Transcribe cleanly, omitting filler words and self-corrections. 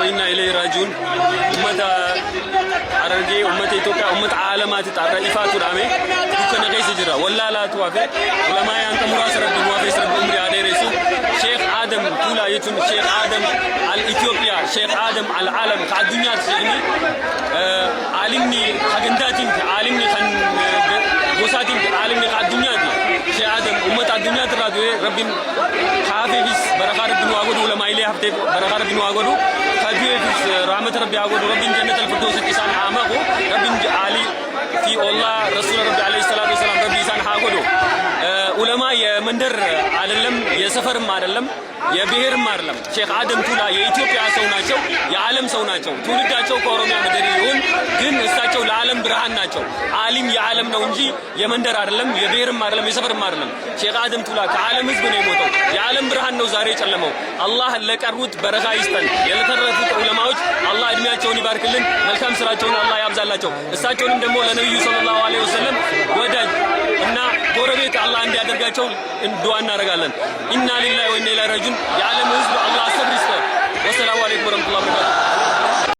وإنا إليه راجعون أمة عرقي أمة إثيوبيا أمة عالمات تعرى إفات الأمي دكنا كيس جرا ولا لا توافق علماء أنت مراس رب موافق رب أمري عليه رسول شيخ آدم طولا يتون شيخ آدم على إثيوبيا شيخ آدم على العالم على الدنيا تسيني عالمني حجنداتين عالمني خن وساتين عالمني على الدنيا دي شيخ آدم أمة الدنيا ترى رب حافظ بركة رب نواجد ولا ما إليه حفظ بركة رب نواجد حافظ رحمة رب يعود رب جنة الفردوس إنسان عامه رب علي في الله رسول رب عليه الصلاة والسلام رب إنسان حاجده علماء يمندر علم يسافر مارلم يبهر مارلم شيخ آدم طولا የኢትዮጵያ ሰው ናቸው የዓለም ሰው ናቸው ትውልዳቸው ከኦሮሚያ ምድር ይሁን ግን እሳቸው ለዓለም ብርሃን ናቸው ዓለም የዓለም ነው እንጂ የመንደር አይደለም የብሔርም አይደለም የሰፈርም አይደለም ሼክ አደም ጡላ ከዓለም ህዝብ ነው የሞተው የዓለም ብርሃን ነው ዛሬ የጨለመው አላህ ለቀሩት በረካ ይስጠን የተረፉት ዑለማዎች አላህ እድሜያቸውን ይባርክልን መልካም ስራቸውን አላህ ያብዛላቸው እሳቸውንም ደግሞ ለነብዩ ሰለላሁ ዐለይሂ ወሰለም ወዳጅ እና ጎረቤት አላህ እንዲያደርጋቸው ዱዓ እናደርጋለን ኢና ሊላሂ ወኢና ኢለይሂ ራጂዑን የዓለም ህዝብ